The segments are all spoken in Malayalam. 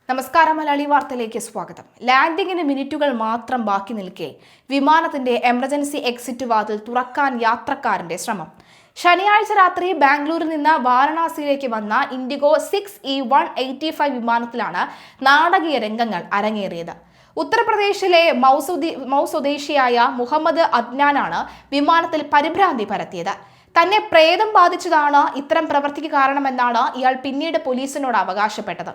നമസ്കാരം. മലയാളി വാർത്തയിലേക്ക് സ്വാഗതം. ലാൻഡിങ്ങിന് മിനിറ്റുകൾ മാത്രം ബാക്കി നിൽക്കെ വിമാനത്തിന്റെ എമർജൻസി എക്സിറ്റ് വാതിൽ തുറക്കാൻ യാത്രക്കാരന്റെ ശ്രമം. ശനിയാഴ്ച രാത്രി ബാംഗ്ലൂരിൽ നിന്ന് വാരണാസിയിലേക്ക് വന്ന ഇൻഡിഗോ 6E185 വിമാനത്തിലാണ് നാടകീയ രംഗങ്ങൾ അരങ്ങേറിയത്. ഉത്തർപ്രദേശിലെ മൗ സ്വദേശിയായ മുഹമ്മദ് അദ്നാനാണ് വിമാനത്തിൽ പരിഭ്രാന്തി പരത്തിയത്. തന്നെ പ്രേതം ബാധിച്ചതാണ് ഇത്തരം പ്രവൃത്തിക്ക് കാരണമെന്നാണ് ഇയാൾ പിന്നീട് പോലീസിനോട് അവകാശപ്പെട്ടത്.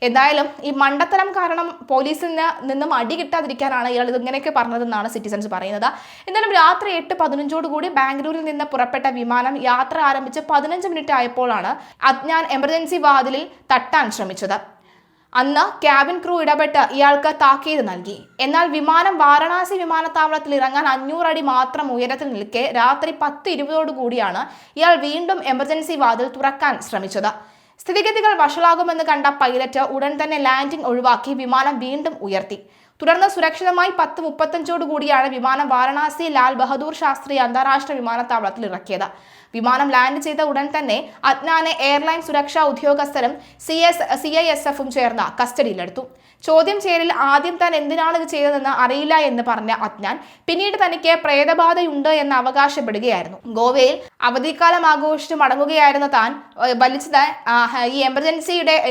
എന്തായാലും ഈ മണ്ടത്തരം കാരണം പോലീസിൽ നിന്നും അടി കിട്ടാതിരിക്കാനാണ് ഇയാൾ ഇതിങ്ങനെയൊക്കെ പറഞ്ഞതെന്നാണ് സിറ്റിസൺസ് പറയുന്നത്. എന്നാലും രാത്രി 8:15 കൂടി ബാംഗ്ലൂരിൽ നിന്ന് പുറപ്പെട്ട വിമാനം യാത്ര ആരംഭിച്ച് 15 മിനിറ്റ് ആയപ്പോഴാണ് അദ്നാൻ എമർജൻസി വാതിലിൽ തട്ടാൻ ശ്രമിച്ചത്. അന്ന് ക്യാബിൻ ക്രൂ ഇടപെട്ട് ഇയാൾക്ക് താക്കീത് നൽകി. എന്നാൽ വിമാനം വാരണാസി വിമാനത്താവളത്തിൽ ഇറങ്ങാൻ 500 അടി മാത്രം ഉയരത്തിൽ നിൽക്കെ രാത്രി 10:20 കൂടിയാണ് ഇയാൾ വീണ്ടും എമർജൻസി വാതിൽ തുറക്കാൻ ശ്രമിച്ചത്. സ്ഥിതിഗതികൾ വഷളാകുമെന്ന് കണ്ട പൈലറ്റ് ഉടൻ തന്നെ ലാൻഡിംഗ് ഒഴിവാക്കി വിമാനം വീണ്ടും ഉയർത്തി. തുടർന്ന് സുരക്ഷിതമായി 10:35 കൂടിയാണ് വിമാനം വാരണാസി ലാൽ ബഹദൂർ ശാസ്ത്രി അന്താരാഷ്ട്ര വിമാനത്താവളത്തിൽ ഇറക്കിയത്. വിമാനം ലാൻഡ് ചെയ്ത ഉടൻ തന്നെ അദ്നാനെ എയർലൈൻ സുരക്ഷാ ഉദ്യോഗസ്ഥരും CISFും ചേർന്ന് കസ്റ്റഡിയിലെടുത്തു. ചോദ്യം ചെയ്യലിൽ ആദ്യം താൻ എന്തിനാണ് ഇത് ചെയ്തതെന്ന് അറിയില്ല എന്ന് പറഞ്ഞ അദ്നാൻ പിന്നീട് തനിക്ക് പ്രേതബാധയുണ്ട് എന്ന് അവകാശപ്പെടുകയായിരുന്നു. ഗോവയിൽ അവധിക്കാലം ആഘോഷിച്ച് മടങ്ങുകയായിരുന്ന താൻ വലിച്ചത് ഈ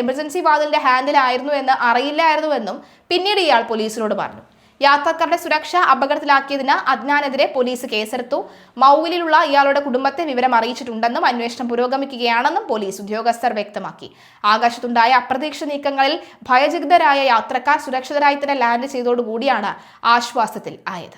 എമർജൻസി വാതിലിന്റെ ഹാൻഡിലായിരുന്നു എന്ന് അറിയില്ലായിരുന്നുവെന്നും പിന്നീട് ഇയാൾ പോലീസിനോട് പറഞ്ഞു. യാത്രക്കാരുടെ സുരക്ഷ അപകടത്തിലാക്കിയതിന് അദ്നാനെതിരെ പോലീസ് കേസെടുത്തു. മൗവിലുള്ള ഇയാളുടെ കുടുംബത്തെ വിവരം അറിയിച്ചിട്ടുണ്ടെന്നും അന്വേഷണം പുരോഗമിക്കുകയാണെന്നും പോലീസ് ഉദ്യോഗസ്ഥർ വ്യക്തമാക്കി. ആകാശത്തുണ്ടായ അപ്രതീക്ഷിത നീക്കങ്ങളിൽ ഭയചകിതരായ യാത്രക്കാർ സുരക്ഷിതരായി തന്നെ ലാൻഡ് ചെയ്തതോടുകൂടിയാണ് ആശ്വാസത്തിൽ ആയത്.